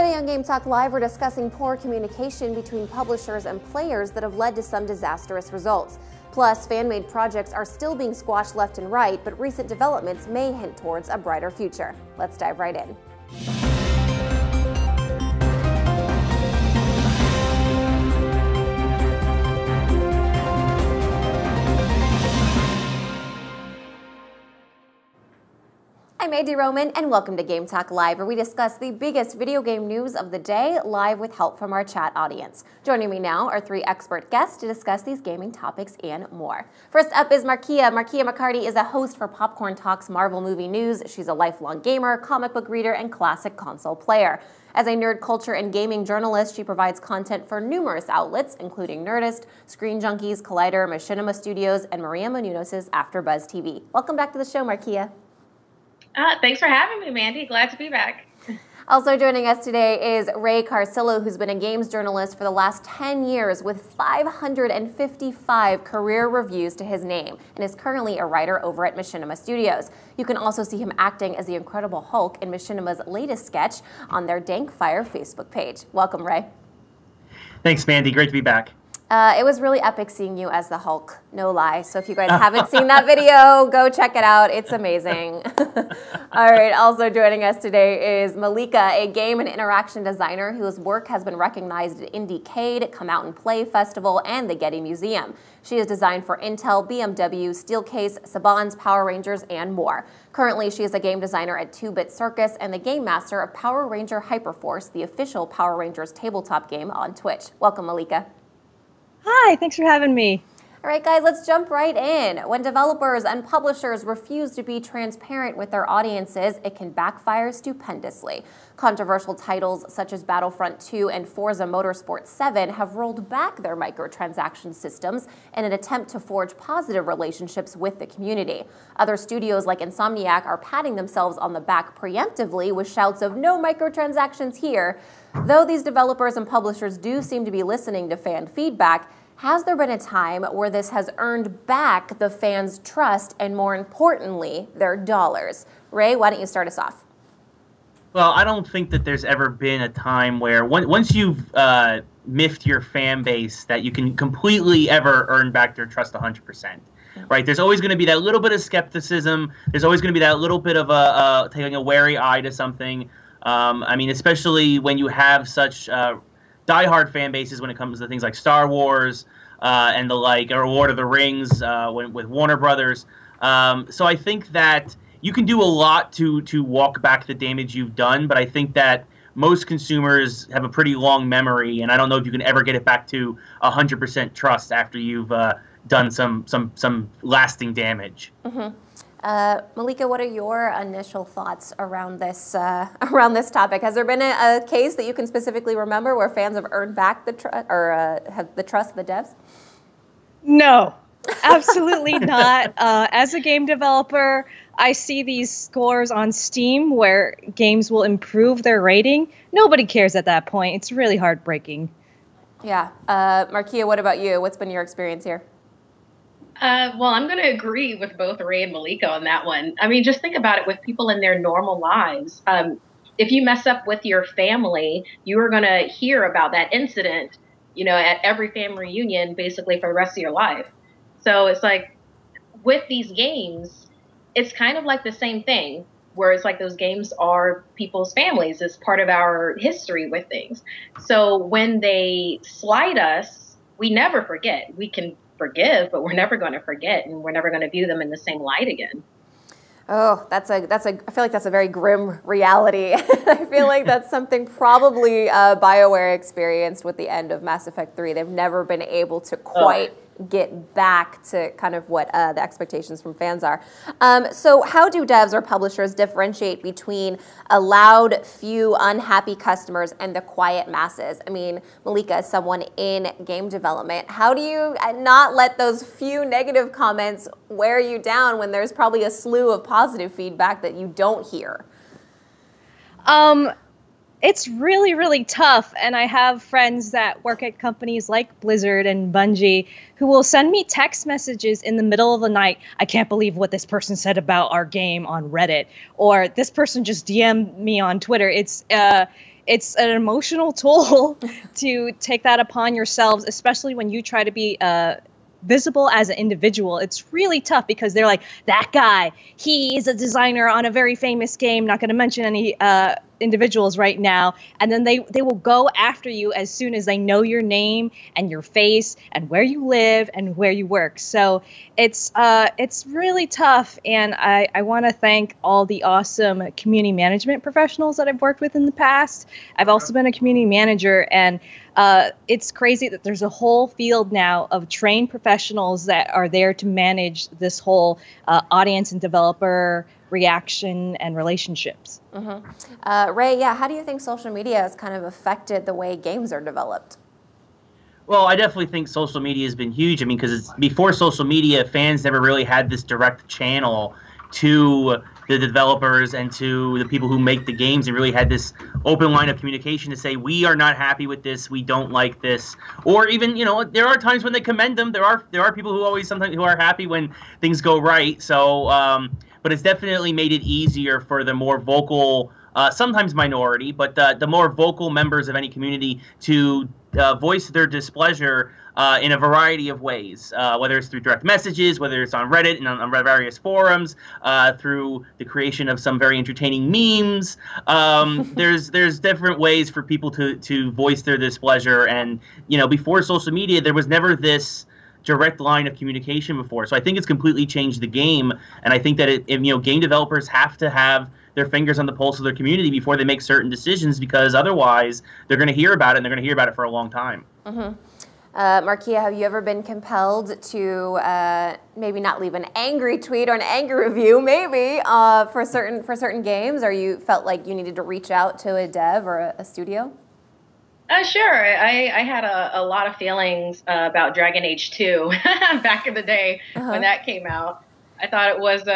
Today on Game Talk Live, we're discussing poor communication between publishers and players that have led to some disastrous results. Plus, fan-made projects are still being squashed left and right, but recent developments may hint towards a brighter future. Let's dive right in. I'm Andy Roman, and welcome to Game Talk Live, where we discuss the biggest video game news of the day, live with help from our chat audience. Joining me now are three expert guests to discuss these gaming topics and more. First up is Keia. McCarty is a host for Popcorn Talk's Marvel Movie News. She's a lifelong gamer, comic book reader, and classic console player. As a nerd culture and gaming journalist, she provides content for numerous outlets, including Nerdist, Screen Junkies, Collider, Machinima Studios, and Maria Menounos' AfterBuzz TV. Welcome back to the show, Keia. Thanks for having me, Mandy. Glad to be back. Also joining us today is Carsillo, who's been a games journalist for the last 10 years with 555 career reviews to his name and is currently a writer over at Machinima Studios. You can also see him acting as the Incredible Hulk in Machinima's latest sketch on their Dankfire Facebook page. Welcome, Ray. Thanks, Mandy. Great to be back. It was really epic seeing you as the Hulk, no lie. So if you guys haven't seen that video, go check it out. It's amazing. All right, also joining us today is Malika, a game and interaction designer whose work has been recognized at Indiecade, Come Out and Play Festival, and the Getty Museum. She has designed for Intel, BMW, Steelcase, Saban's, Power Rangers, and more. Currently, she is a game designer at 2-Bit Circus and the game master of Power Ranger Hyperforce, the official Power Rangers tabletop game on Twitch. Welcome, Malika. Hi, thanks for having me. All right, guys, let's jump right in. When developers and publishers refuse to be transparent with their audiences, it can backfire stupendously. Controversial titles such as Battlefront 2 and Forza Motorsport 7 have rolled back their microtransaction systems in an attempt to forge positive relationships with the community. Other studios like Insomniac are patting themselves on the back preemptively with shouts of "no microtransactions here." Though these developers and publishers do seem to be listening to fan feedback, has there been a time where this has earned back the fans' trust and, more importantly, their dollars? Ray, why don't you start us off? Well, I don't think that there's ever been a time where once you've miffed your fan base that you can completely ever earn back their trust 100%. Right? There's always going to be that little bit of skepticism. There's always going to be that little bit of taking a wary eye to something. I mean, especially when you have such diehard fan bases when it comes to things like Star Wars and the like, or Lord of the Rings with Warner Brothers. So I think that you can do a lot to walk back the damage you've done, but I think that most consumers have a pretty long memory, and I don't know if you can ever get it back to 100% trust after you've done some lasting damage. Mm-hmm. Malika, what are your initial thoughts around this topic? Has there been a case that you can specifically remember where fans have earned back the have the trust of the devs? No, absolutely not. As a game developer, I see these scores on Steam where games will improve their rating. Nobody cares at that point. It's really heartbreaking. Yeah. Markia, what about you? What's been your experience here? Well, I'm going to agree with both Ray and Malika on that one. I mean, just think about it with people in their normal lives. If you mess up with your family, you are going to hear about that incident, at every family reunion, basically for the rest of your life. So it's like with these games, it's kind of like the same thing, where it's like those games are people's families. It's part of our history with things. So when they slight us, we never forget. We can forgive, but we're never going to forget, and we're never going to view them in the same light again. Oh, I feel like that's a very grim reality. I feel like that's something probably BioWare experienced with the end of Mass Effect 3. They've never been able to quite get back to kind of what the expectations from fans are. So how do devs or publishers differentiate between a loud, few unhappy customers and the quiet masses? I mean, Malika, as someone in game development, how do you not let those few negative comments wear you down when there's probably a slew of positive feedback that you don't hear? It's really, really tough, and I have friends that work at companies like Blizzard and Bungie who will send me text messages in the middle of the night. I can't believe what this person said about our game on Reddit, or this person just DM'd me on Twitter. it's an emotional toll to take that upon yourselves, especially when you try to be visible as an individual. It's really tough because they're like, that guy, he is a designer on a very famous game, not going to mention any individuals right now, and then they will go after you as soon as they know your name and your face and where you live and where you work. So it's really tough, and I want to thank all the awesome community management professionals that I've worked with in the past. I've also been a community manager, and it's crazy that there's a whole field now of trained professionals that are there to manage this whole audience and developer reaction and relationships. Ray, how do you think social media has kind of affected the way games are developed? Well, I definitely think social media has been huge. I mean, because before social media, fans never really had this direct channel to the developers and to the people who make the games, and really had this open line of communication to say, we are not happy with this, we don't like this. Or even, there are times when they commend them. There are people who sometimes are happy when things go right. So, but it's definitely made it easier for the more vocal, sometimes minority, but the more vocal members of any community to voice their displeasure in a variety of ways, whether it's through direct messages, whether it's on Reddit and on various forums, through the creation of some very entertaining memes. There's different ways for people to voice their displeasure, and before social media, there was never this direct line of communication before. So I think it's completely changed the game, and I think that game developers have to have their fingers on the pulse of their community before they make certain decisions, because otherwise they're going to hear about it, and they're going to hear about it for a long time. Markia, have you ever been compelled to maybe not leave an angry tweet or an angry review, maybe for certain games, or you felt like you needed to reach out to a dev or a studio? Sure. I had a lot of feelings about Dragon Age 2 back in the day when that came out. I thought it was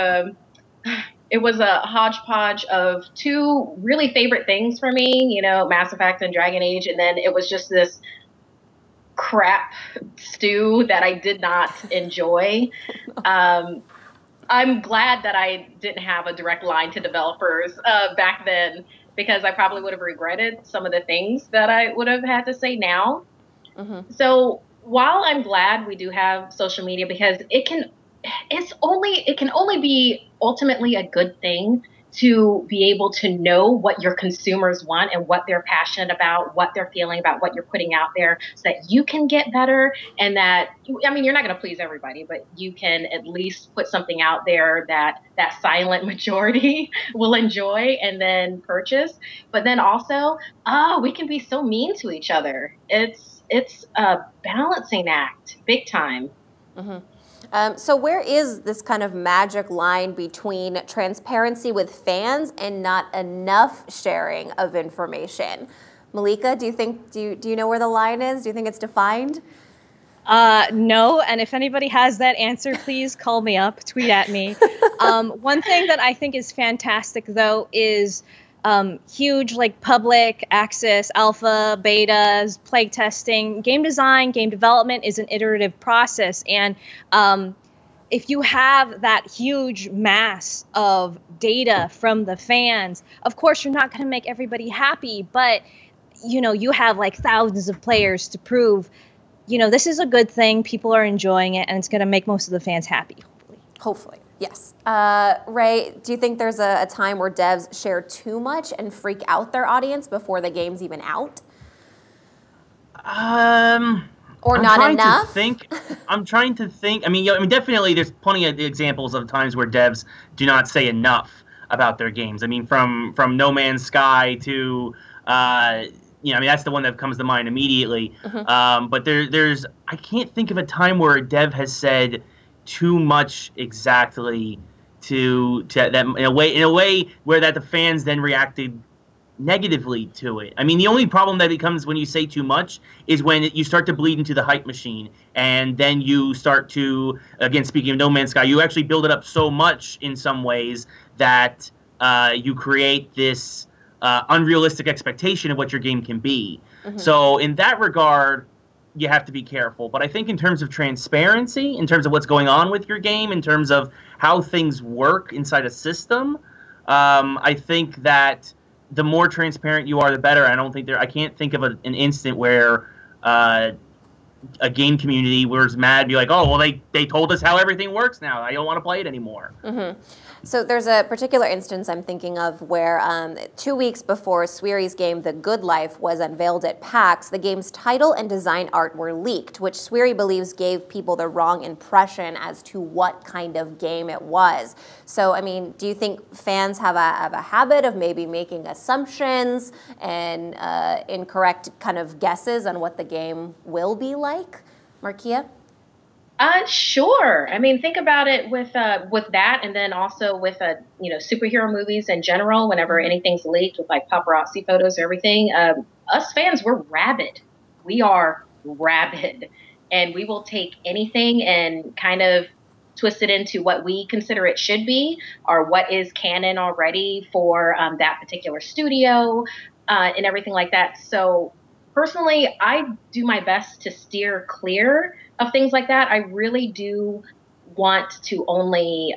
a hodgepodge of two really favorite things for me, Mass Effect and Dragon Age, and then it was just this crap stew that I did not enjoy. I'm glad that I didn't have a direct line to developers back then, because I probably would have regretted some of the things that I would have had to say now. So while I'm glad we do have social media, because it can only be ultimately a good thing to be able to know what your consumers want and what they're passionate about, what they're feeling about what you're putting out there, so that you can get better, and that, you're not going to please everybody, but you can at least put something out there that silent majority will enjoy and then purchase. But then also, we can be so mean to each other. It's a balancing act, big time. So where is this kind of magic line between transparency with fans and not enough sharing of information? Malika, do you know where the line is? Do you think it's defined? No, and if anybody has that answer, please call me up, tweet at me. One thing that I think is fantastic, though, is huge public access, alpha, betas, play testing. Game design, game development is an iterative process, and if you have that huge mass of data from the fans, of course you're not going to make everybody happy, but you have thousands of players to prove this is a good thing, people are enjoying it, and it's going to make most of the fans happy, hopefully. Yes. Ray, do you think there's a time where devs share too much and freak out their audience before the game's even out? Or not enough? I'm trying to think. Definitely there's plenty of examples of times where devs do not say enough about their games. From No Man's Sky to, that's the one that comes to mind immediately. But there's I can't think of a time where a dev has said too much exactly to that in a way where that the fans then reacted negatively to it. The only problem that becomes when you say too much is when you start to bleed into the hype machine, and then you start to, again, speaking of No Man's Sky, you actually build it up so much in some ways that you create this unrealistic expectation of what your game can be. So in that regard, you have to be careful. But I think in terms of transparency, in terms of what's going on with your game, in terms of how things work inside a system, I think that the more transparent you are, the better. I can't think of an instant where a game community was mad, be like, oh, well, they told us how everything works now. I don't want to play it anymore. Mm-hmm. So there's a particular instance I'm thinking of where 2 weeks before Sweary's game The Good Life was unveiled at PAX, the game's title and design art were leaked, which Sweary believes gave people the wrong impression as to what kind of game it was. So, I mean, do you think fans have a habit of maybe making assumptions and incorrect kind of guesses on what the game will be like? Markia? Sure. I mean, think about it with that, and then also with superhero movies in general. Whenever anything's leaked with like paparazzi photos or everything, us fans, we're rabid. We are rabid, and we will take anything and kind of twist it into what we consider it should be, or what is canon already for that particular studio, and everything like that. So personally, I do my best to steer clear of things like that. I really do want to only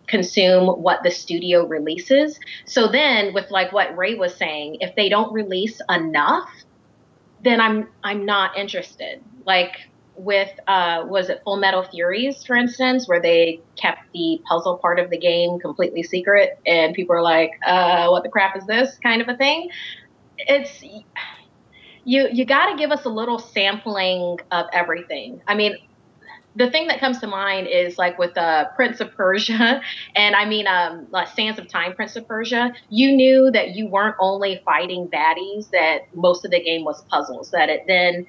consume what the studio releases. So then with like what Ray was saying, if they don't release enough, then I'm not interested. Like with was it Full Metal Furies, for instance, where they kept the puzzle part of the game completely secret and people are like, what the crap is this kind of a thing? It's You got to give us a little sampling of everything. I mean, the thing that comes to mind is like with Prince of Persia, and I mean Sands of Time, Prince of Persia. You knew that you weren't only fighting baddies; that most of the game was puzzles. That it then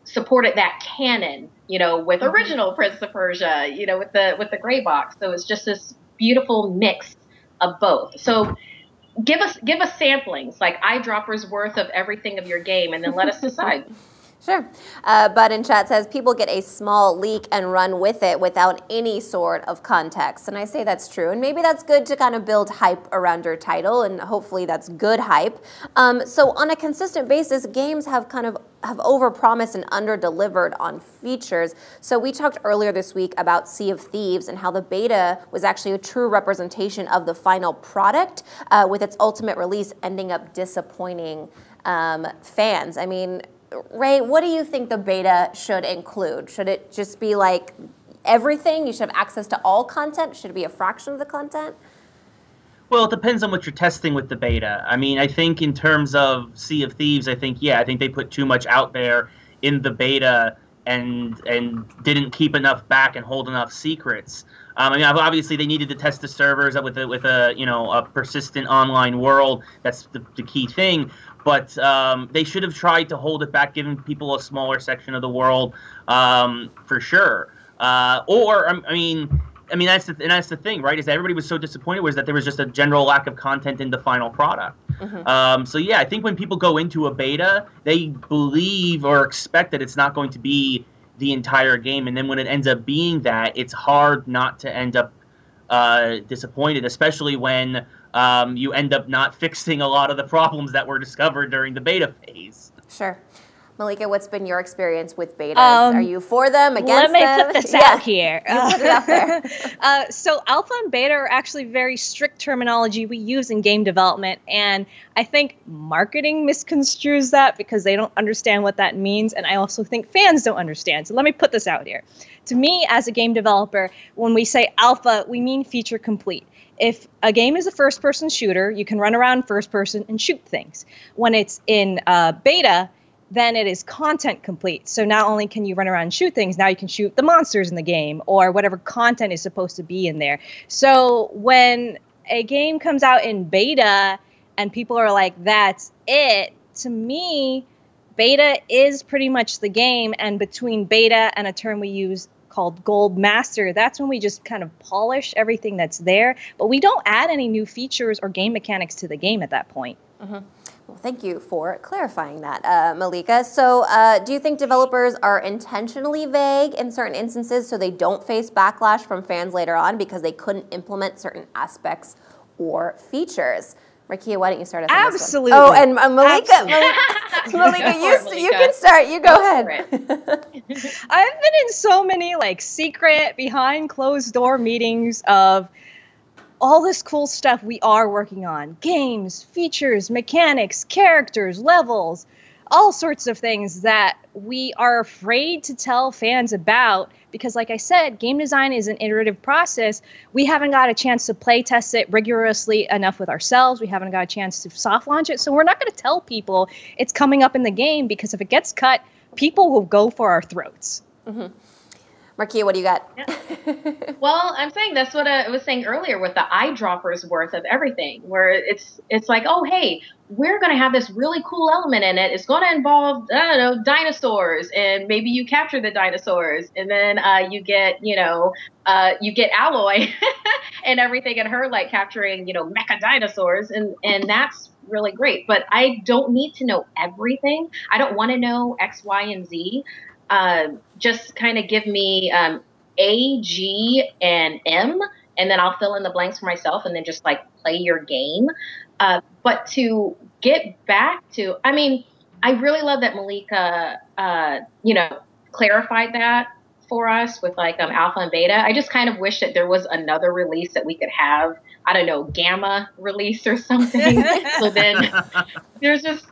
supported that canon, with original Prince of Persia, with the gray box. So it's just this beautiful mix of both. So give us samplings, like eyedroppers worth of everything of your game, and then let us decide. Sure. Bud in chat says people get a small leak and run with it without any sort of context. And I say that's true. And maybe that's good to kind of build hype around your title, and hopefully that's good hype. So on a consistent basis, games have overpromised and underdelivered on features. So we talked earlier this week about Sea of Thieves and how the beta was actually a true representation of the final product, with its ultimate release ending up disappointing fans. I mean, Ray, what do you think the beta should include? Should it just be like everything? You should have access to all content? Should it be a fraction of the content? Well, it depends on what you're testing with the beta. I mean, I think in terms of Sea of Thieves, I think they put too much out there in the beta and didn't keep enough back and hold enough secrets. I mean, obviously they needed to test the servers with a persistent online world. That's the key thing. But they should have tried to hold it back, giving people a smaller section of the world, for sure. I mean, that's the thing, right? Is that everybody was so disappointed was that there was just a general lack of content in the final product. Mm-hmm. So yeah, I think when people go into a beta, they believe or expect that it's not going to be the entire game, and then when it ends up being that, it's hard not to end up disappointed, especially when you end up not fixing a lot of the problems that were discovered during the beta phase. Sure. Malika, what's been your experience with betas? Are you for them, against them? Let me put this out here. You put it out there. So alpha and beta are actually very strict terminology we use in game development, and I think marketing misconstrues that because they don't understand what that means, and I also think fans don't understand. So let me put this out here. To me, as a game developer, when we say alpha, we mean feature complete. If a game is a first-person shooter, you can run around first-person and shoot things. When it's in beta, then it is content complete. So not only can you run around and shoot things, now you can shoot the monsters in the game or whatever content is supposed to be in there. So when a game comes out in beta and people are like, that's it, to me, beta is pretty much the game. And between beta and a term we use called Gold Master, that's when we just kind of polish everything that's there. But we don't add any new features or game mechanics to the game at that point. Mm-hmm. Well, thank you for clarifying that, Malika. So do you think developers are intentionally vague in certain instances so they don't face backlash from fans later on because they couldn't implement certain aspects or features? Markia, why don't you start us on this one? Oh, and Malika, Malika, you can start. You go ahead. I've been in so many secret behind closed door meetings of all this cool stuff we are working on. Games, features, mechanics, characters, levels, all sorts of things that we are afraid to tell fans about because, like I said, game design is an iterative process. We haven't got a chance to play test it rigorously enough with ourselves. We haven't got a chance to soft launch it. So we're not going to tell people it's coming up in the game because if it gets cut, people will go for our throats. Mm-hmm. Markia, what do you got? Yeah. Well, I'm saying that's what I was saying earlier with the eyedroppers worth of everything, where it's like, oh, hey, we're going to have this really cool element in it. It's going to involve, I don't know, dinosaurs, and maybe you capture the dinosaurs, and then you get Alloy and everything, and her like capturing, mecha dinosaurs, and that's really great. But I don't need to know everything. I don't want to know X, Y, and Z. Just kind of give me A, G, and M, and then I'll fill in the blanks for myself and then just like play your game. But to get back to, I mean, I really love that Malika, clarified that for us with like alpha and beta. I just kind of wish that there was another release that we could have, I don't know, gamma release or something. So then there's just,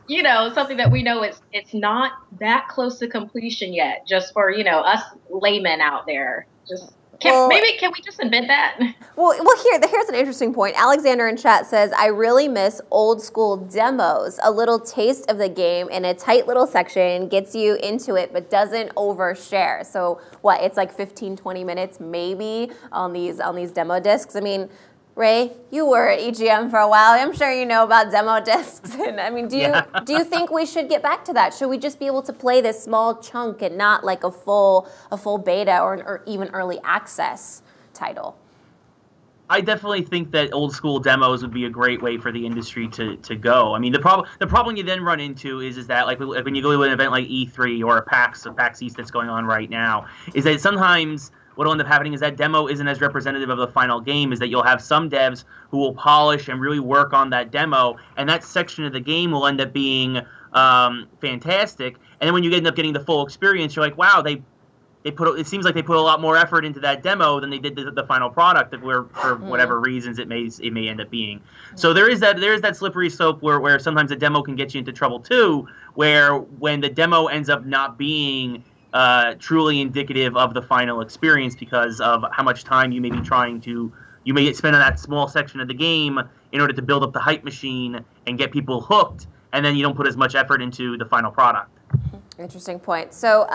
something that we know it's not that close to completion yet, just for, us laymen out there. Just can we just invent that? Well, here's an interesting point. Alexander in chat says, I really miss old school demos. A little taste of the game in a tight little section gets you into it, but doesn't overshare. So what, it's like 15, 20 minutes maybe on these demo discs. I mean, Ray, you were at EGM for a while. I'm sure you know about demo discs. And I mean, do you think we should get back to that? Should we just be able to play this small chunk and not like a full beta or even early access title? I definitely think that old school demos would be a great way for the industry to go. I mean, the problem you then run into is that like when you go to an event like E3 or a PAX East that's going on right now, is that sometimes what will end up happening is that demo isn't as representative of the final game, is that you'll have some devs who will polish and really work on that demo, and that section of the game will end up being fantastic. And then when you end up getting the full experience, you're like, wow, it seems like they put a lot more effort into that demo than they did the final product, where for whatever reasons it may end up being. So there is that slippery slope where sometimes a demo can get you into trouble too, where when the demo ends up not being truly indicative of the final experience because of how much time you may spend on that small section of the game in order to build up the hype machine and get people hooked, and then you don't put as much effort into the final product. Interesting point. So,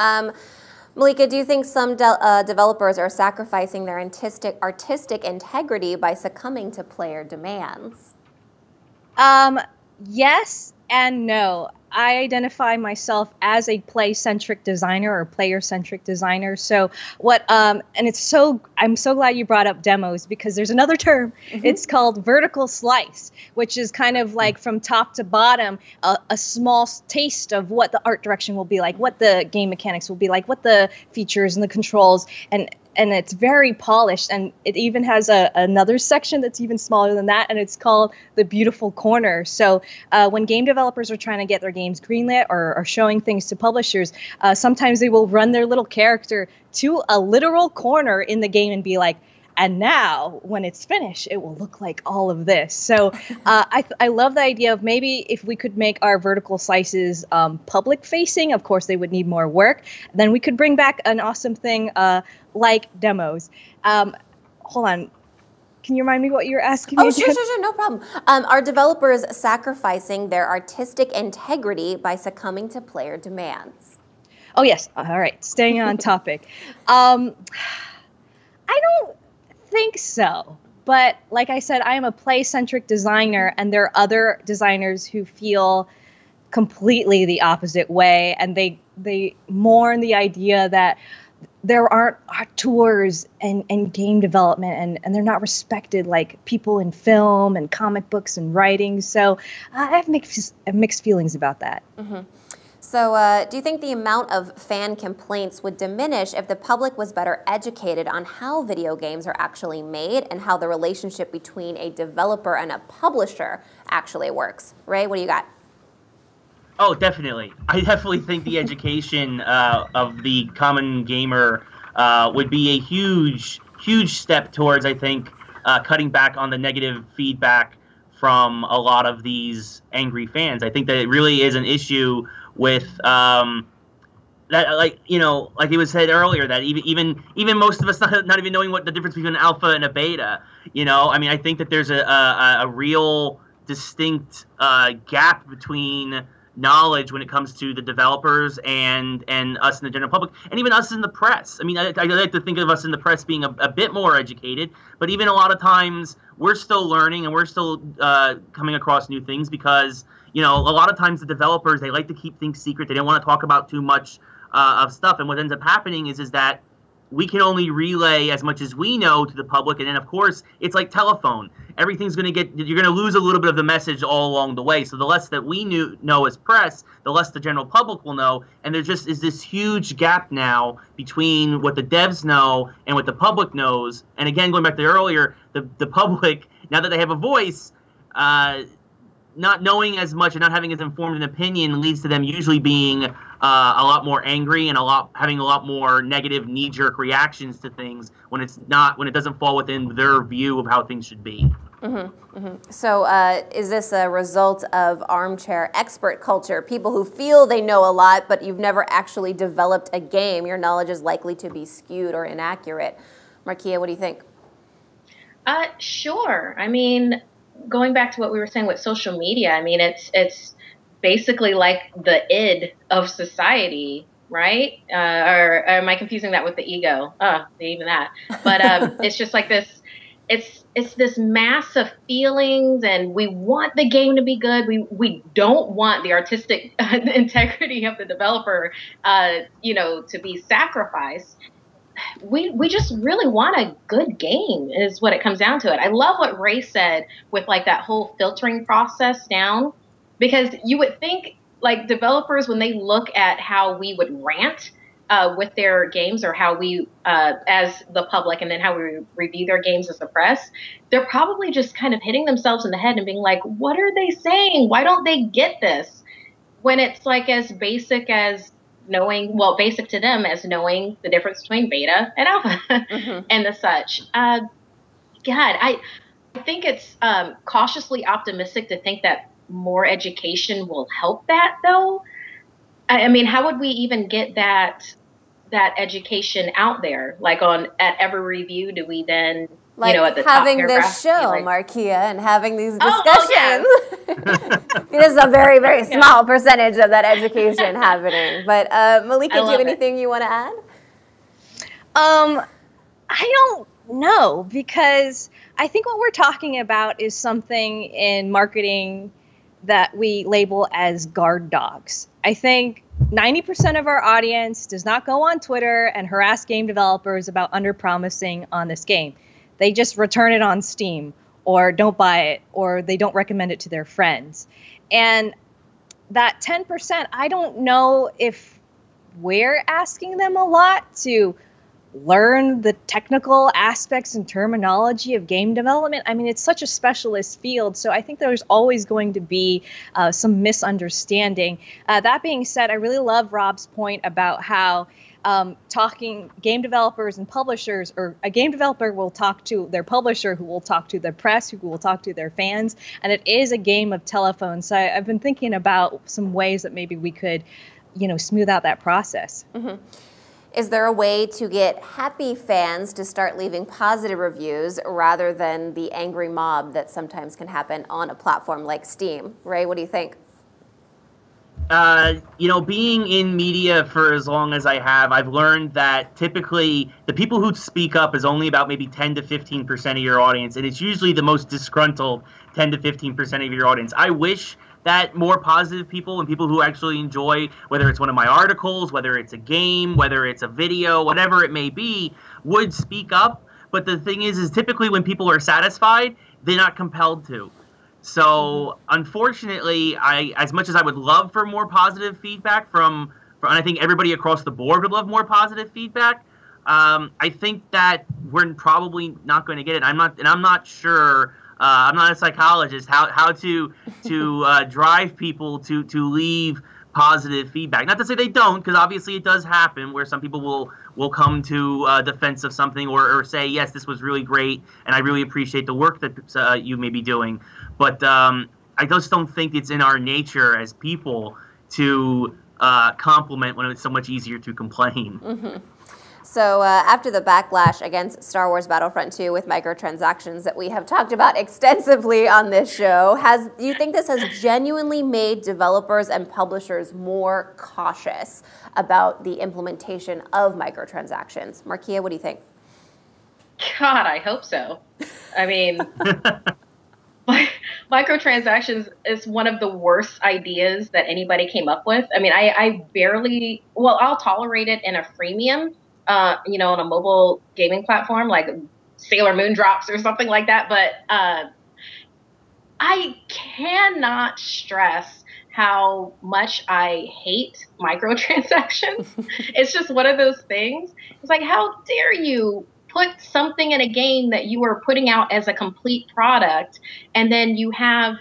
Malika, do you think some developers are sacrificing their artistic integrity by succumbing to player demands? Yes and no. I identify myself as a play-centric designer or player-centric designer. So I'm so glad you brought up demos because there's another term. Mm-hmm. It's called vertical slice, which is kind of like from top to bottom, a small taste of what the art direction will be like, what the game mechanics will be like, what the features and the controls, and it's very polished, and it even has another section that's even smaller than that, and it's called the beautiful corner. So when game developers are trying to get their games greenlit or showing things to publishers, sometimes they will run their little character to a literal corner in the game and be like, and now, when it's finished, it will look like all of this. So I love the idea of maybe if we could make our vertical slices public-facing. Of course, they would need more work. Then we could bring back an awesome thing like demos. Hold on. Can you remind me what you're asking me? Oh, sure, no problem. Are developers sacrificing their artistic integrity by succumbing to player demands? Oh, yes. All right. Staying on topic. I don't think so. But like I said, I am a play-centric designer, and there are other designers who feel completely the opposite way, and they mourn the idea that there aren't tours and game development, and they're not respected like people in film and comic books and writing. So I have mixed feelings about that. Mm-hmm. So do you think the amount of fan complaints would diminish if the public was better educated on how video games are actually made and how the relationship between a developer and a publisher actually works? Ray, what do you got? Oh, definitely. I definitely think the education of the common gamer would be a huge step towards, I think, cutting back on the negative feedback from a lot of these angry fans. I think that it really is an issue with that, like it was said earlier, that even most of us not even knowing what the difference between an alpha and a beta. I mean, I think that there's a real distinct gap between knowledge when it comes to the developers and us in the general public, and even us in the press. I mean, I like to think of us in the press being a bit more educated, but even a lot of times we're still learning and we're still coming across new things, because a lot of times the developers, they like to keep things secret. They don't want to talk about too much of stuff, and what ends up happening is that we can only relay as much as we know to the public, and then of course it's like telephone. Everything's you're going to lose a little bit of the message all along the way. So the less that we know as press, the less the general public will know, and there just is this huge gap now between what the devs know and what the public knows. And again, going back to earlier, the public, now that they have a voice, not knowing as much and not having as informed an opinion leads to them usually being a lot more angry and having a lot more negative knee-jerk reactions to things when it doesn't fall within their view of how things should be. Mm-hmm, mm-hmm. So is this a result of armchair expert culture? People who feel they know a lot, but you've never actually developed a game. Your knowledge is likely to be skewed or inaccurate. Keia, what do you think? Sure. I mean, going back to what we were saying with social media, I mean, it's basically like the id of society, right? Or am I confusing that with the ego? Even that. But it's just like this. It's this mass of feelings, and we want the game to be good. We don't want the artistic integrity of the developer, to be sacrificed. We just really want a good game is what it comes down to. I love what Ray said with like that whole filtering process down, because you would think like developers, when they look at how we would rant with their games, or how we as the public, and then how we review their games as the press, they're probably just kind of hitting themselves in the head and being like, what are they saying? Why don't they get this? When it's like as basic as basic to them as knowing the difference between beta and alpha mm-hmm. and the such. God, I think it's cautiously optimistic to think that more education will help that, though. I mean, how would we even get that education out there? Like at every review, do we then, at the having top this show, Keia, and having these discussions. It is a very, very small percentage of that education happening. But Malika, do you have anything you want to add? I don't know, because I think what we're talking about is something in marketing that we label as guard dogs. I think 90% of our audience does not go on Twitter and harass game developers about underpromising on this game. They just return it on Steam, or don't buy it, or they don't recommend it to their friends. And that 10%, I don't know if we're asking them a lot to learn the technical aspects and terminology of game development. I mean, it's such a specialist field, so I think there's always going to be some misunderstanding. That being said, I really love Rob's point about how talking game developers and publishers, or a game developer will talk to their publisher, who will talk to the press, who will talk to their fans, and it is a game of telephone. So I've been thinking about some ways that maybe we could, smooth out that process. Mm-hmm. Is there a way to get happy fans to start leaving positive reviews rather than the angry mob that sometimes can happen on a platform like Steam? Ray, what do you think? Being in media for as long as I have, I've learned that typically the people who speak up is only about maybe 10 to 15% of your audience, and it's usually the most disgruntled 10 to 15% of your audience. I wish that more positive people and people who actually enjoy, whether it's one of my articles, whether it's a game, whether it's a video, whatever it may be, would speak up. But the thing is typically when people are satisfied, they're not compelled to. So unfortunately, as much as I would love for more positive feedback and I think everybody across the board would love more positive feedback, I think that we're probably not going to get it. I'm not sure. I'm not a psychologist. How to drive people to leave positive feedback. Not to say they don't, because obviously it does happen where some people will come to defense of something or say, yes, this was really great, and I really appreciate the work that you may be doing. But I just don't think it's in our nature as people to compliment when it's so much easier to complain. Mm-hmm. So after the backlash against Star Wars Battlefront 2 with microtransactions that we have talked about extensively on this show, do you think this has genuinely made developers and publishers more cautious about the implementation of microtransactions? Markia, what do you think? God, I hope so. I mean, microtransactions is one of the worst ideas that anybody came up with. I mean, I barely, well, I'll tolerate it in a freemium, on a mobile gaming platform like Sailor Moon Drops or something like that. But I cannot stress how much I hate microtransactions. It's just one of those things. It's like, how dare you put something in a game that you are putting out as a complete product, and then I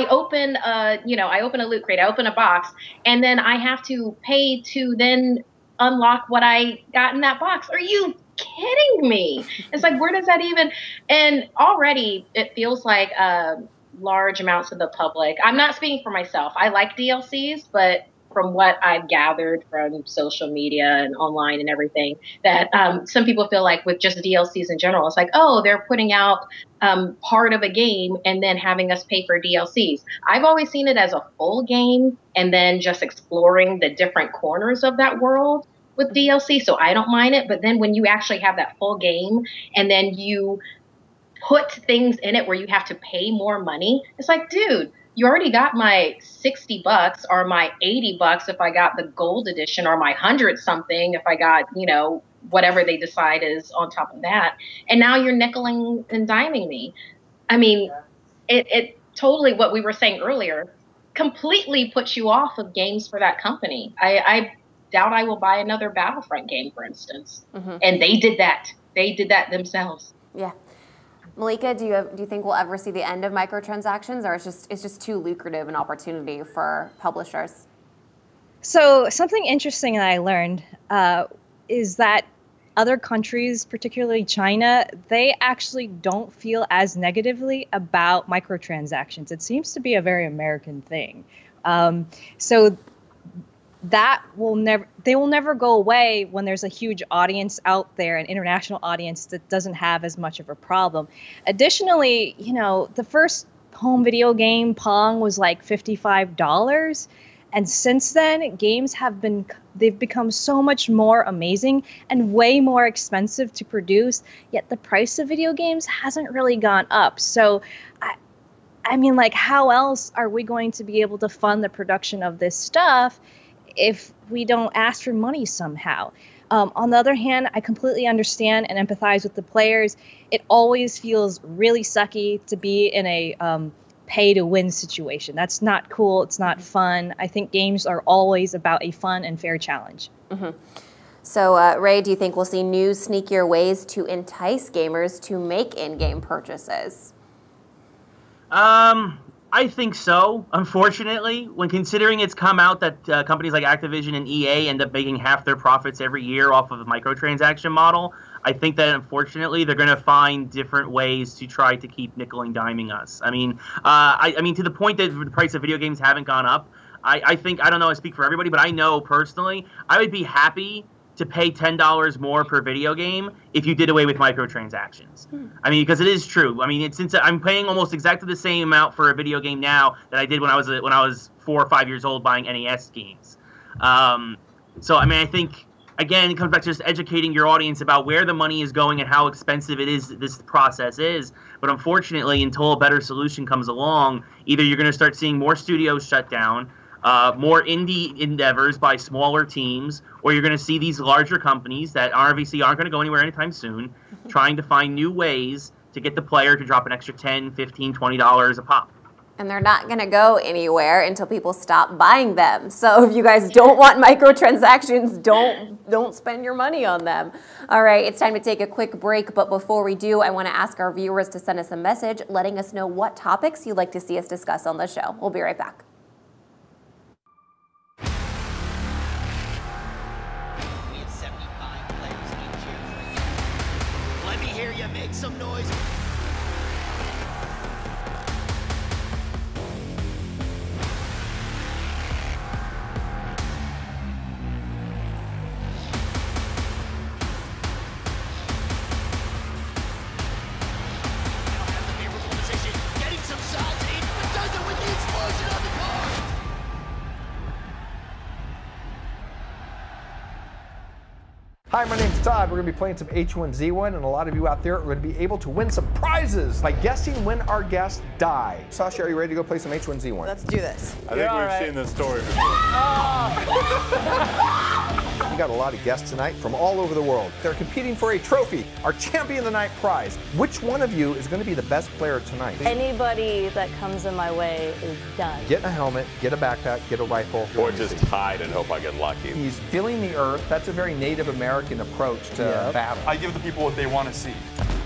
open a loot crate, I open a box, and then I have to pay to then unlock what I got in that box. Are you kidding me? It's like, where does that even, and already it feels like large amounts of the public, I'm not speaking for myself, I like DLCs, but from what I've gathered from social media and online and everything, that some people feel like with just DLCs in general, it's like, oh, they're putting out part of a game and then having us pay for DLCs. I've always seen it as a full game and then just exploring the different corners of that world with DLC, so I don't mind it. But then when you actually have that full game and then you put things in it where you have to pay more money, it's like, dude, you already got my $60 or my $80 if I got the gold edition, or my 100 something if I got, whatever they decide is on top of that. And now you're nickeling and diming me. I mean, it totally, what we were saying earlier, completely puts you off of games for that company. I doubt I will buy another Battlefront game, for instance. Mm-hmm. And they did that. They did that themselves. Yeah. Malika, do you think we'll ever see the end of microtransactions, or it's just too lucrative an opportunity for publishers? So something interesting that I learned is that other countries, particularly China, they actually don't feel as negatively about microtransactions. It seems to be a very American thing. So that they will never go away when there's a huge audience out there, an international audience that doesn't have as much of a problem. Additionally, the first home video game, Pong, was like $55. And since then, games they've become so much more amazing and way more expensive to produce, yet the price of video games hasn't really gone up. So I mean, like, how else are we going to be able to fund the production of this stuff if we don't ask for money somehow? On the other hand, I completely understand and empathize with the players. It always feels really sucky to be in a pay-to-win situation. That's not cool. It's not fun. I think games are always about a fun and fair challenge. Mm-hmm. So, Ray, do you think we'll see new, sneakier ways to entice gamers to make in-game purchases? I think so, unfortunately, when considering it's come out that companies like Activision and EA end up making half their profits every year off of the microtransaction model. I think that, unfortunately, they're going to find different ways to try to keep nickel and diming us. I mean, to the point that the price of video games haven't gone up, I think, I don't know, I speak for everybody, but I know personally, I would be happy to pay $10 more per video game if you did away with microtransactions. I mean, because it is true. I mean, since I'm paying almost exactly the same amount for a video game now that I did when I was 4 or 5 years old buying NES games. So I mean, I think again it comes back to just educating your audience about where the money is going and how expensive this process is. But unfortunately, until a better solution comes along, either you're going to start seeing more studios shut down, more indie endeavors by smaller teams, or you're going to see these larger companies that obviously aren't going to go anywhere anytime soon, trying to find new ways to get the player to drop an extra $10, $15, $20 a pop. And they're not going to go anywhere until people stop buying them. So if you guys don't want microtransactions, don't spend your money on them. All right, it's time to take a quick break. But before we do, I want to ask our viewers to send us a message letting us know what topics you'd like to see us discuss on the show. We'll be right back. Hi, my name's Todd. We're going to be playing some H1Z1, and a lot of you out there are going to be able to win some prizes by guessing when our guests die. Sasha, are you ready to go play some H1Z1? Let's do this. I think we've seen this story before. We got a lot of guests tonight from all over the world. They're competing for a trophy, our Champion of the Night prize. Which one of you is going to be the best player tonight? Anybody that comes in my way is done. Get a helmet, get a backpack, get a rifle. Or just hide and hope I get lucky. He's feeling the earth. That's a very Native American approach to battle. I give the people what they want to see.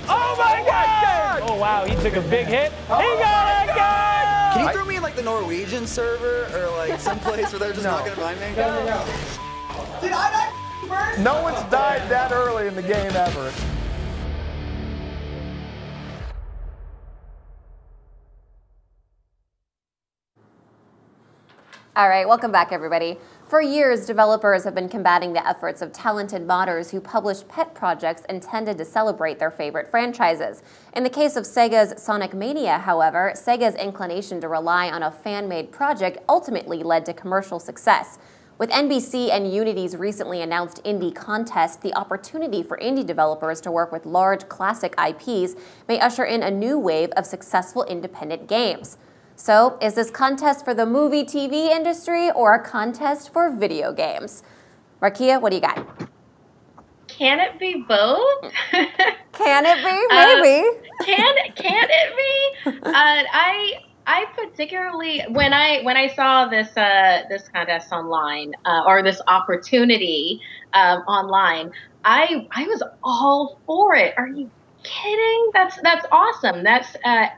Oh my God! Oh wow, he took a big hit. He got it! Can you throw me in like the Norwegian server or like someplace where they're just not gonna find me? No. Did I die first? No one's died that early in the game ever. All right, welcome back, everybody. For years, developers have been combating the efforts of talented modders who publish pet projects intended to celebrate their favorite franchises. In the case of Sega's Sonic Mania, however, Sega's inclination to rely on a fan-made project ultimately led to commercial success. With NBC and Unity's recently announced indie contest, the opportunity for indie developers to work with large classic IPs may usher in a new wave of successful independent games. So, is this contest for the movie TV industry or a contest for video games? Markia, what do you got? Can it be both? Can it be? Maybe. Can it be? I particularly when I saw this this contest online or this opportunity online, I was all for it. Are you kidding? That's awesome. That's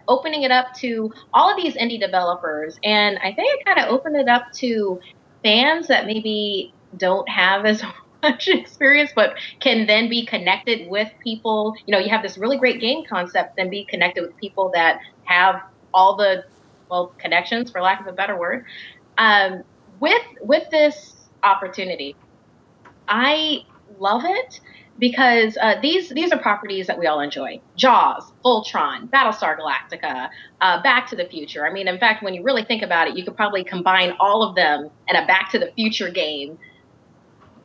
opening it up to all of these indie developers, and I think it kind of opened it up to fans that maybe don't have as much experience, but can then be connected with people. You know, you have this really great game concept, then be connected with people that have all the connections, for lack of a better word. With this opportunity, I love it. Because these are properties that we all enjoy. Jaws, Voltron, Battlestar Galactica, Back to the Future. I mean, in fact, when you really think about it, you could probably combine all of them in a Back to the Future game.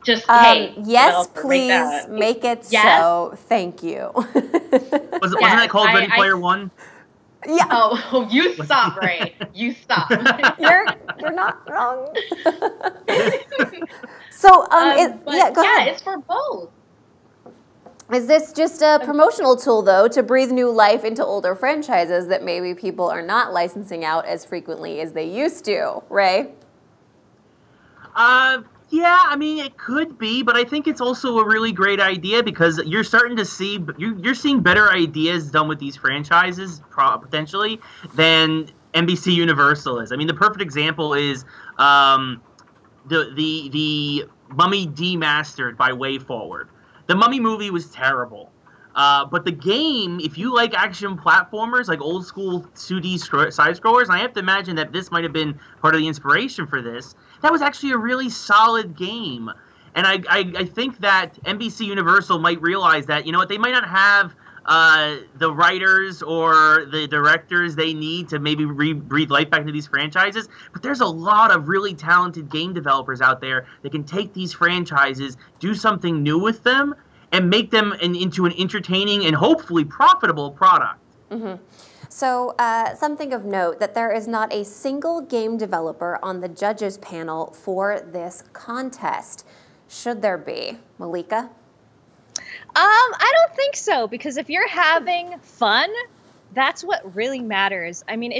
Just, hey. Yes, please make it so. Thank you. Wasn't that called Ready Player One? Yeah. Oh, you stop, Ray. You stop. You're not wrong. So, go ahead. It's for both. Is this just a promotional tool, though, to breathe new life into older franchises that maybe people are not licensing out as frequently as they used to? Ray? Yeah, I mean, it could be, but I think it's also a really great idea because you're starting to see, you're seeing better ideas done with these franchises, potentially, than NBC Universal is. I mean, the perfect example is the Mummy Demastered by Way Forward. The Mummy movie was terrible. But the game, if you like action platformers, like old school 2D side-scrollers, and I have to imagine that this might have been part of the inspiration for this, that was actually a really solid game. And I think that NBC Universal might realize that, you know what, they might not have the writers or the directors they need to maybe breathe life back into these franchises, but there's a lot of really talented game developers out there that can take these franchises, do something new with them, and make them into an entertaining and hopefully profitable product. Mm-hmm. So something of note that there is not a single game developer on the judges panel for this contest. Should there be? Malika? I don't think so, because if you're having fun, that's what really matters. I mean,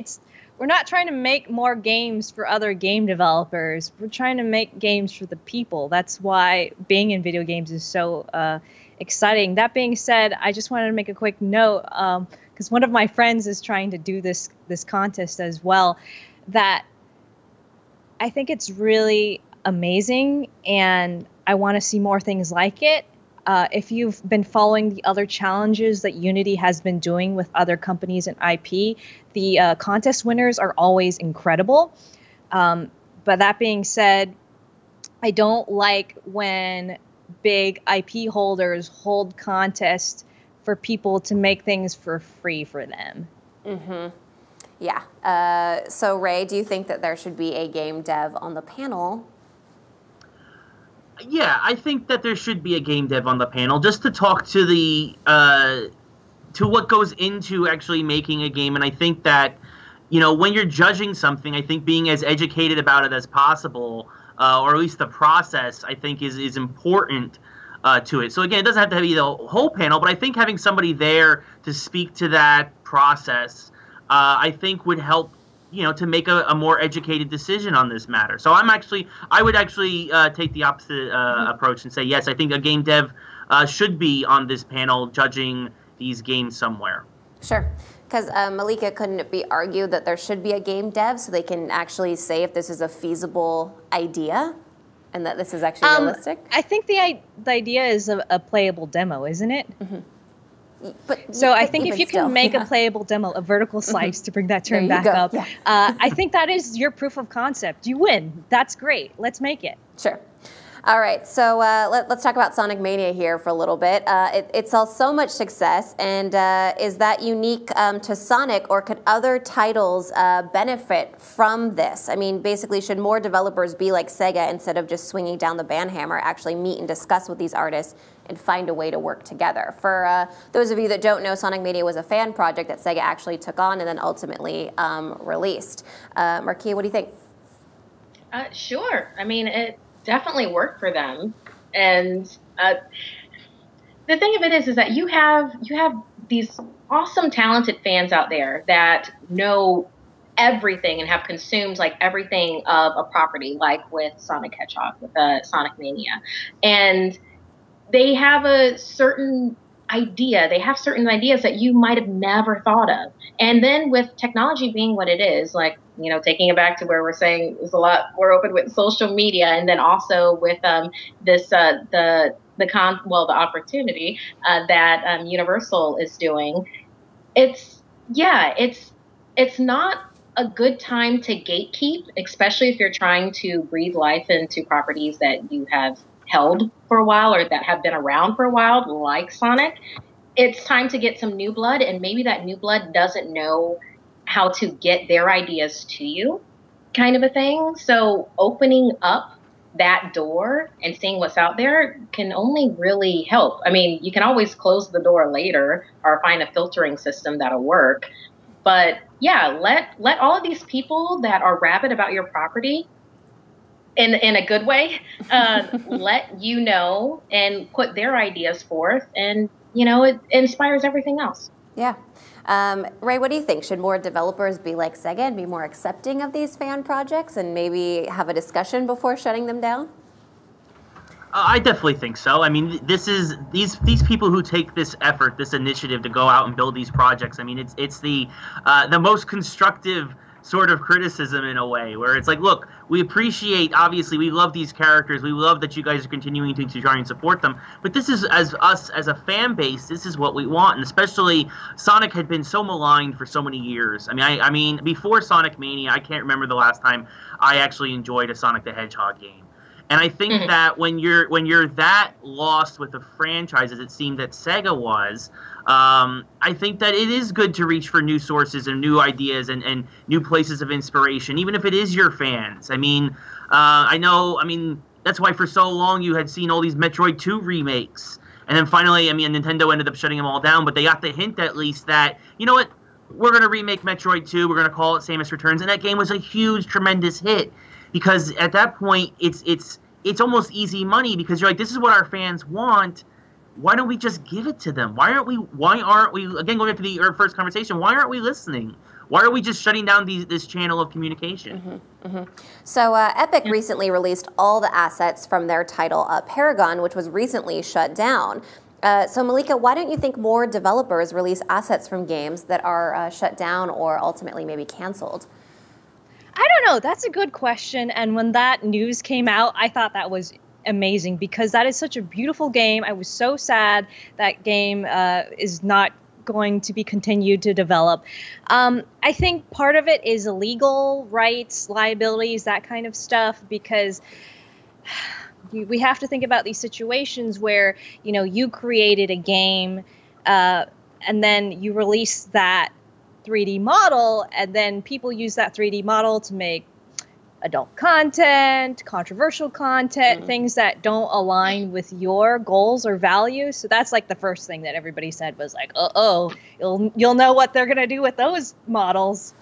we're not trying to make more games for other game developers. We're trying to make games for the people. That's why being in video games is so exciting. That being said, I just wanted to make a quick note, because one of my friends is trying to do this contest as well, that I think it's really amazing, and I want to see more things like it. If you've been following the other challenges that Unity has been doing with other companies and IP, the contest winners are always incredible. But that being said, I don't like when big IP holders hold contests for people to make things for free for them. Mm-hmm. Yeah. So, Ray, do you think that there should be a game dev on the panel? Yeah, I think that there should be a game dev on the panel just to talk to the to what goes into actually making a game. And I think that, you know, when you're judging something, I think being as educated about it as possible, or at least the process, I think is important to it. So again, it doesn't have to be the whole panel, but I think having somebody there to speak to that process, I think would help, you know, to make a more educated decision on this matter. So I would actually take the opposite approach and say, yes, I think a game dev should be on this panel judging these games somewhere. Sure. Because Malika, couldn't it be argued that there should be a game dev so they can actually say if this is a feasible idea and that this is actually realistic? I think the idea is a playable demo, isn't it? Mm-hmm. So I think if you can make a playable demo, a vertical slice, to bring that term back up, I think that is your proof of concept. You win. That's great. Let's make it. Sure. All right, so let's talk about Sonic Mania here for a little bit. It saw so much success, and is that unique to Sonic, or could other titles benefit from this? I mean, basically, should more developers be like SEGA instead of just swinging down the band hammer, actually meet and discuss with these artists and find a way to work together? For those of you that don't know, Sonic Mania was a fan project that SEGA actually took on and then ultimately released. Marquis, what do you think? Sure. I mean, it definitely worked for them. And the thing of it is that you have these awesome, talented fans out there that know everything and have consumed like everything of a property, like with Sonic Hedgehog, with Sonic Mania. And they have a certain idea. They have certain ideas that you might have never thought of. And then with technology being what it is, like, you know, taking it back to where we're saying is a lot more open with social media, and then also with this the opportunity that Universal is doing. It's not a good time to gatekeep, especially if you're trying to breathe life into properties that you have held for a while or that have been around for a while, like Sonic. It's time to get some new blood, and maybe that new blood doesn't know how to get their ideas to you, kind of a thing. So opening up that door and seeing what's out there can only really help. I mean, you can always close the door later or find a filtering system that'll work. But yeah, let all of these people that are rabid about your property, in a good way, let you know and put their ideas forth, and you know, it inspires everything else. Yeah. Ray, what do you think? Should more developers be like SEGA and be more accepting of these fan projects and maybe have a discussion before shutting them down? I definitely think so. I mean, this is these people who take this effort, this initiative to go out and build these projects. I mean, it's the most constructive sort of criticism in a way, where it's like, look, we appreciate, obviously, we love these characters, we love that you guys are continuing to try and support them, but this is, as us, as a fan base, this is what we want. And especially, Sonic had been so maligned for so many years. I mean, before Sonic Mania, I can't remember the last time I actually enjoyed a Sonic the Hedgehog game. And I think that when you're that lost with a franchise, as it seemed that SEGA was, I think that it is good to reach for new sources and new ideas and new places of inspiration, even if it is your fans. I mean, that's why for so long you had seen all these Metroid 2 remakes. And then finally, I mean, Nintendo ended up shutting them all down, but they got the hint at least that, you know what, we're going to remake Metroid 2, we're going to call it Samus Returns, and that game was a huge, tremendous hit. Because at that point, it's almost easy money, because you're like, this is what our fans want. Why don't we just give it to them? Why aren't we, again, going back to our first conversation, why aren't we listening? Why are we just shutting down this channel of communication? So Epic recently released all the assets from their title Paragon, which was recently shut down. So Malika, why don't you think more developers release assets from games that are shut down or ultimately maybe canceled? I don't know. That's a good question. And when that news came out, I thought that was amazing, because that is such a beautiful game. I was so sad that game is not going to be continued to develop. I think part of it is legal rights, liabilities, that kind of stuff, because we have to think about these situations where, you know, you created a game and then you release that 3D model, and then people use that 3D model to make adult content, controversial content, things that don't align with your goals or values. So that's like the first thing that everybody said was like, you'll know what they're going to do with those models.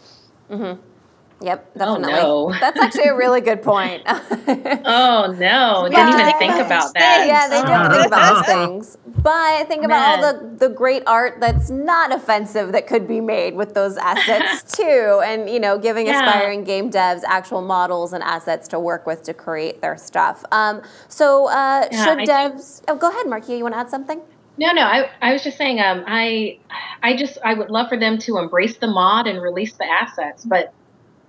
Yep, definitely. Oh, no. That's actually a really good point. Oh, no. Didn't even think about that. Yeah, they don't think about those things. But think about all the great art that's not offensive that could be made with those assets, too. And, you know, giving aspiring game devs actual models and assets to work with to create their stuff. Should devs... Oh, go ahead, Markia. You want to add something? No, I was just saying, I would love for them to embrace the mod and release the assets, but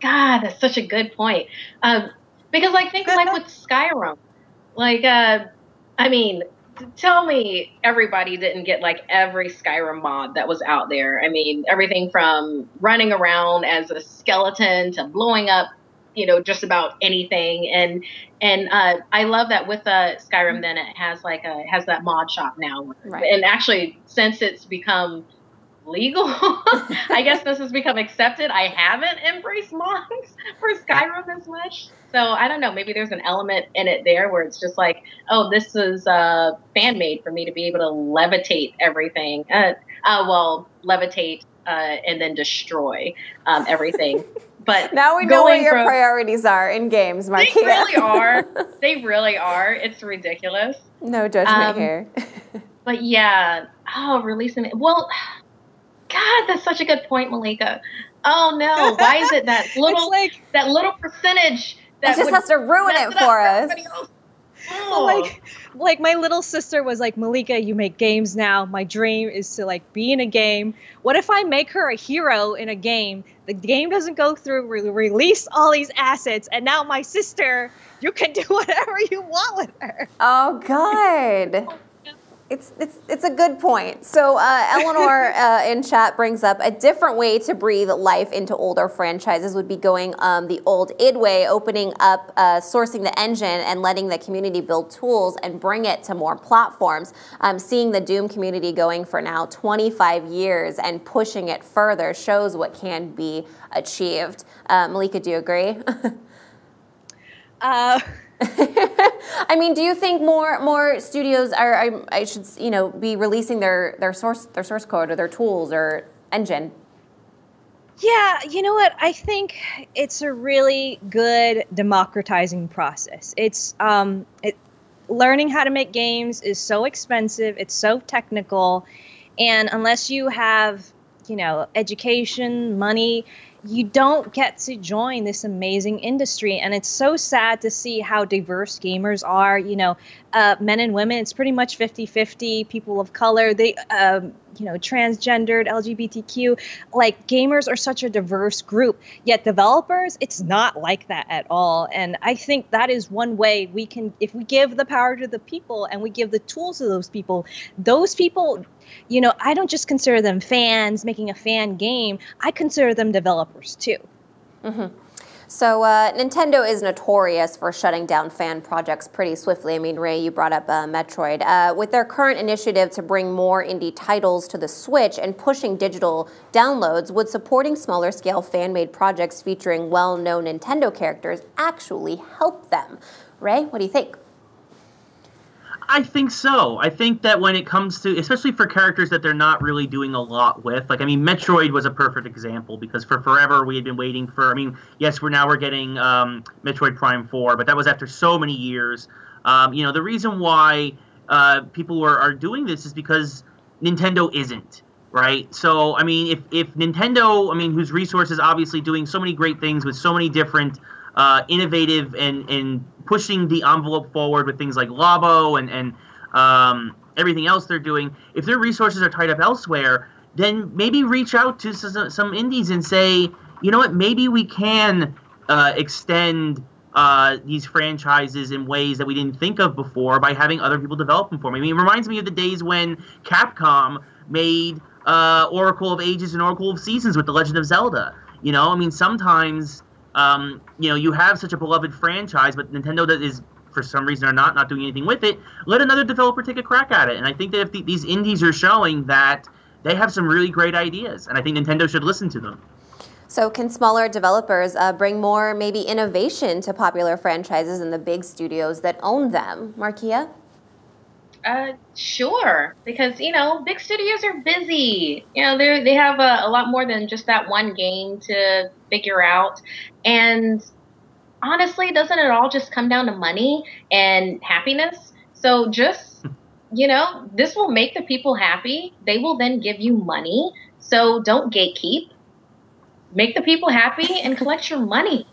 God, that's such a good point. Because like think like with Skyrim, like I mean, tell me everybody didn't get like every Skyrim mod that was out there. I mean, everything from running around as a skeleton to blowing up, you know, just about anything. And I love that with Skyrim, then it has has that mod shop now. Right. And actually, since it's become legal, I guess this has become accepted. I haven't embraced mods for Skyrim as much. So I don't know, maybe there's an element in it there where it's just like, oh, this is fan made for me to be able to levitate everything. Levitate and then destroy everything. But now we know what your priorities are in games, Markia. They really are. They really are. It's ridiculous. No judgment here. But yeah, releasing it. Well, God, that's such a good point, Malika. Oh no, why is it that little that little percentage that it just has to ruin it for us? Oh. Like my little sister was like, Malika, you make games now. My dream is to like be in a game. What if I make her a hero in a game? The game doesn't go through, release all these assets, and now my sister, you can do whatever you want with her. Oh God. It's a good point. So Eleanor in chat brings up a different way to breathe life into older franchises would be going the old id way, opening up, sourcing the engine and letting the community build tools and bring it to more platforms. Seeing the Doom community going for now 25 years and pushing it further shows what can be achieved. Malika, do you agree? I mean, do you think more studios should be releasing their source code or their tools or engine? Yeah, you know what? I think it's a really good democratizing process. It's learning how to make games is so expensive. It's so technical, and unless you have education, money, you don't get to join this amazing industry. And it's so sad to see how diverse gamers are, men and women. It's pretty much 50-50, people of color, they, transgendered, LGBTQ, like gamers are such a diverse group, yet developers, it's not like that at all. And I think that is one way we can, if we give the power to the people and we give the tools to those people, I don't just consider them fans making a fan game. I consider them developers too. Mm-hmm. So Nintendo is notorious for shutting down fan projects pretty swiftly. I mean, Ray, you brought up Metroid. With their current initiative to bring more indie titles to the Switch and pushing digital downloads, would supporting smaller scale fan-made projects featuring well-known Nintendo characters actually help them? Ray, what do you think? I think so. I think that when it comes to, especially for characters that they're not really doing a lot with, Metroid was a perfect example because for forever we had been waiting for, yes, we're getting Metroid Prime 4, but that was after so many years. The reason why people are doing this is because Nintendo isn't, right? So, if Nintendo, whose resources obviously doing so many great things with so many different innovative and pushing the envelope forward with things like Labo and everything else they're doing, if their resources are tied up elsewhere, then maybe reach out to some indies and say, you know what, maybe we can extend these franchises in ways that we didn't think of before by having other people develop them for me. It reminds me of the days when Capcom made Oracle of Ages and Oracle of Seasons with The Legend of Zelda. Sometimes you have such a beloved franchise, but Nintendo that is, for some reason or not doing anything with it, let another developer take a crack at it. And I think that if these indies are showing that they have some really great ideas, and I think Nintendo should listen to them. So can smaller developers bring more maybe innovation to popular franchises and the big studios that own them? Markia? Sure, because big studios are busy. They have a lot more than just that one game to figure out. And honestly, doesn't it all just come down to money and happiness? So just this will make the people happy. They will then give you money. So don't gatekeep. Make the people happy and collect your money.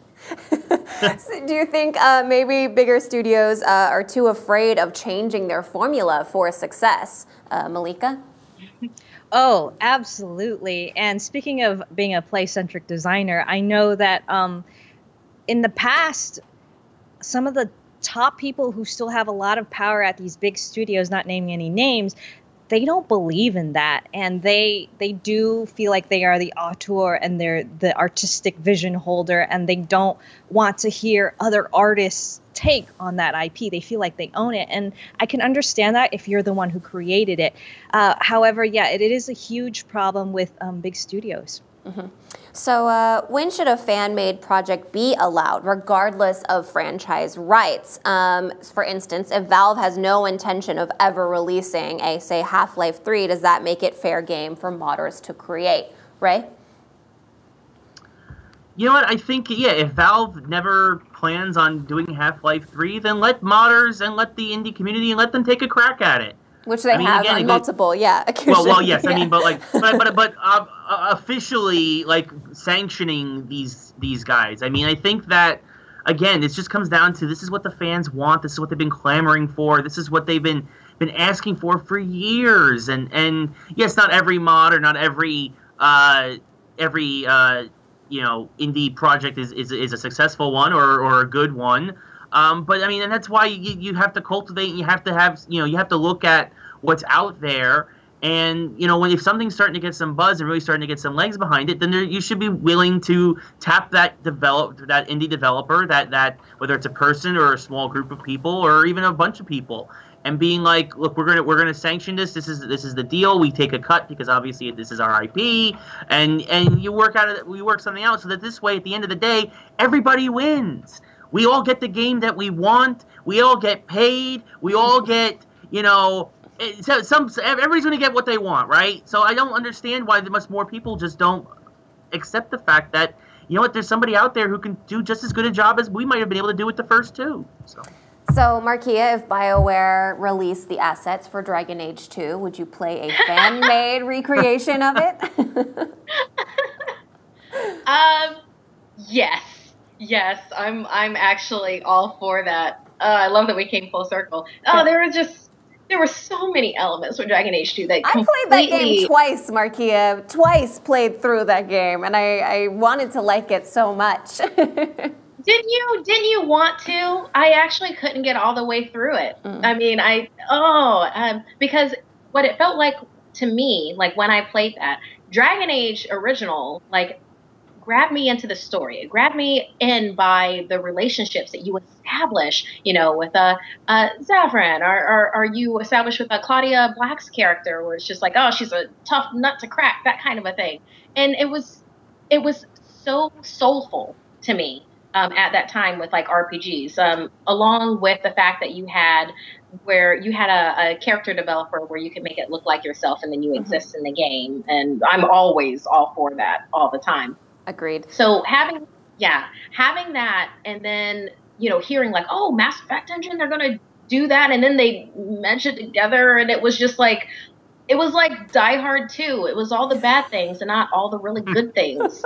So do you think maybe bigger studios are too afraid of changing their formula for success? Malika? Oh, absolutely. And speaking of being a play-centric designer, I know that in the past, some of the top people who still have a lot of power at these big studios, not naming any names, they don't believe in that, and they do feel like they are the auteur and they're the artistic vision holder, and they don't want to hear other artists take on that IP. They feel like they own it, and I can understand that if you're the one who created it. However, yeah, it is a huge problem with big studios. Mm-hmm. So when should a fan-made project be allowed, regardless of franchise rights? For instance, if Valve has no intention of ever releasing a, say, Half-Life 3, does that make it fair game for modders to create? Ray? You know what? I think, yeah, if Valve never plans on doing Half-Life 3, then let modders and let the indie community and let them take a crack at it. Which they have on multiple, yeah. Well, yes. I mean, but officially, like, sanctioning these guys. I mean, I think that, again, it just comes down to this is what the fans want. This is what they've been clamoring for. This is what they've been asking for years. And yes, not every mod or not every indie project is a successful one or a good one. But I mean, and that's why you have to cultivate, and you have to have, you have to look at what's out there. And, if something's starting to get some buzz and really starting to get some legs behind it, then you should be willing to tap that indie developer, that whether it's a person or a small group of people or even a bunch of people, and being like, look, we're gonna sanction this. This is the deal. We take a cut because obviously this is our IP, and we work something out so that this way, at the end of the day, everybody wins. We all get the game that we want. We all get paid. We all get, everybody's going to get what they want, right? So I don't understand why much more people just don't accept the fact that, there's somebody out there who can do just as good a job as we might have been able to do with the first two. So Markia, if BioWare released the assets for Dragon Age 2, would you play a fan-made recreation of it? Yes. Yes, I'm actually all for that. I love that we came full circle. Oh, there were so many elements with Dragon Age 2 that I played that game twice, Markia. Twice played through that game, and I wanted to like it so much. Didn't you want to? I actually couldn't get all the way through it. I mean, because what it felt like to me, like when I played that, Dragon Age original, like, grabbed me into the story. It grabbed me in by the relationships that you establish, with Zafran, or you establish with Claudia Black's character, where it's just like, oh, she's a tough nut to crack, that kind of a thing. And it was so soulful to me at that time with like RPGs, along with the fact that you had a character developer where you could make it look like yourself and then you exist in the game. And I'm always all for that all the time. Agreed. So having that, and then hearing like, oh, Mass Effect engine, they're gonna do that, and then they meshed it together, and it was just like, it was like Die Hard 2. It was all the bad things and not all the really good things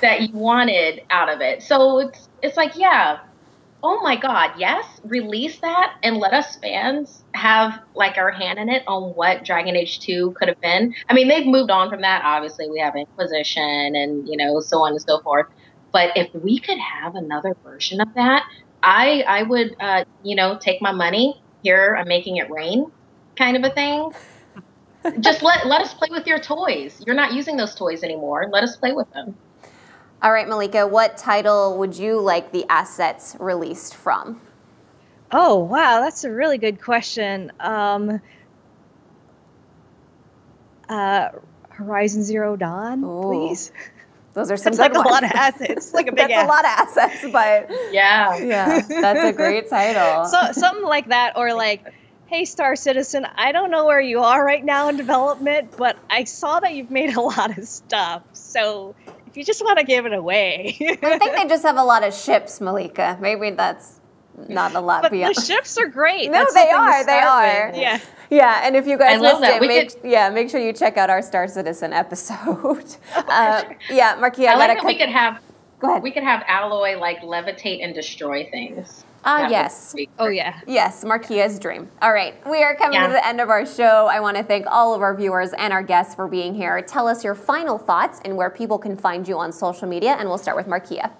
that you wanted out of it. So it's like, yeah, oh my God, yes, release that and let us fans have like our hand in it on what Dragon Age 2 could have been. I mean, they've moved on from that. Obviously, we have Inquisition and, so on and so forth. But if we could have another version of that, I would, take my money. Here, I'm making it rain kind of a thing. Just let us play with your toys. You're not using those toys anymore. Let us play with them. All right, Malika, what title would you like the assets released from? Oh, wow, that's a really good question. Horizon Zero Dawn, please. Those are some It's good like ones. a lot of assets. It's like a big That's a lot of assets, but yeah, that's a great title. So something like that, or like, hey, Star Citizen, I don't know where you are right now in development, but I saw that you've made a lot of stuff. So if you just want to give it away. I think they just have a lot of ships, Malika. Maybe that's not a lot But beyond. the ships are great. No, That's they something to are. They start are. with. Yeah. Yeah, and if you guys I love missed that. it, make sure you check out our Star Citizen episode. Yeah, Marquis, I I like gotta that we could have. Go ahead. We could have Alloy like levitate and destroy things. Yes. Oh, yeah. Yes, Marquia's dream. All right, we are coming to the end of our show. I want to thank all of our viewers and our guests for being here. Tell us your final thoughts and where people can find you on social media, and we'll start with Marquia.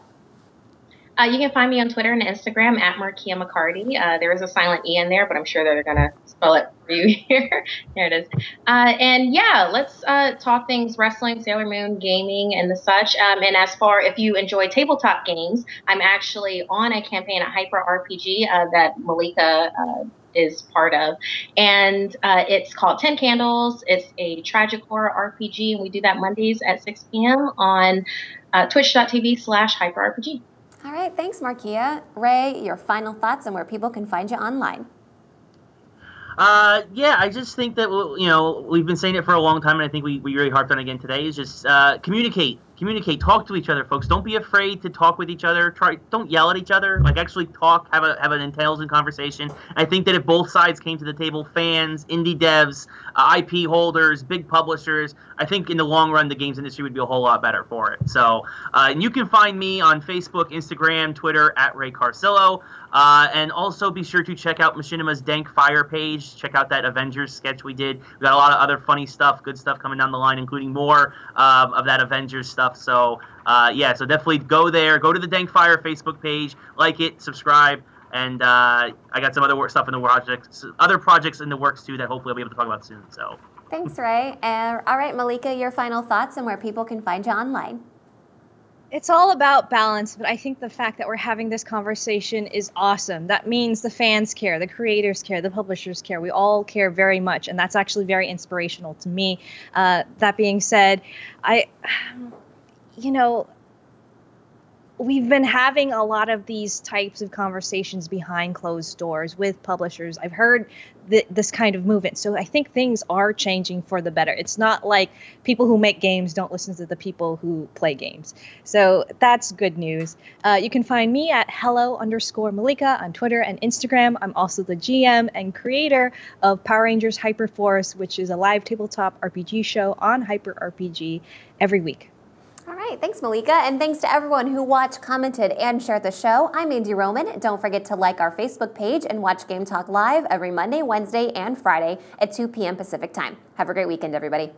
You can find me on Twitter and Instagram at Keia McCarty. There is a silent E in there, but I'm sure they're going to spell it for you here. There it is. And yeah, let's talk things wrestling, Sailor Moon, gaming, and the such. And as far if you enjoy tabletop games, I'm actually on a campaign at Hyper RPG that Malika is part of. And it's called 10 Candles. It's a tragic horror RPG, and we do that Mondays at 6 p.m. on twitch.tv/hyperrpg. All right, thanks, Marquia. Ray, your final thoughts and where people can find you online. Yeah, I just think that, we've been saying it for a long time, and I think we really harped on it again today, is just communicate, talk to each other, folks. Don't be afraid to talk with each other. Don't yell at each other. Like, actually talk, have an intelligent conversation. I think that if both sides came to the table, fans, indie devs, IP holders, big publishers, I think in the long run, the games industry would be a whole lot better for it. So, and you can find me on Facebook, Instagram, Twitter, at Ray Carsillo. And also be sure to check out Machinima's Dank Fire page. Check out that Avengers sketch we did. We got a lot of other funny stuff, good stuff coming down the line, including more of that Avengers stuff. So, yeah, so definitely go there. Go to the Dank Fire Facebook page, like it, subscribe. And I got some other stuff in the other projects in the works, too, that hopefully I'll be able to talk about soon. So. Thanks, Ray. All right, Malika, your final thoughts and where people can find you online. It's all about balance, but I think the fact that we're having this conversation is awesome. That means the fans care, the creators care, the publishers care. We all care very much, and that's actually very inspirational to me. That being said, we've been having a lot of these types of conversations behind closed doors with publishers. I've heard this kind of movement. So I think things are changing for the better. It's not like people who make games don't listen to the people who play games. So that's good news. You can find me at hello_Malika on Twitter and Instagram. I'm also the GM and creator of Power Rangers Hyperforce, which is a live tabletop RPG show on Hyper RPG every week. All right, thanks, Malika, and thanks to everyone who watched, commented, and shared the show. I'm Andy Roman. Don't forget to like our Facebook page and watch Game Talk Live every Monday, Wednesday, and Friday at 2 p.m. Pacific Time. Have a great weekend, everybody.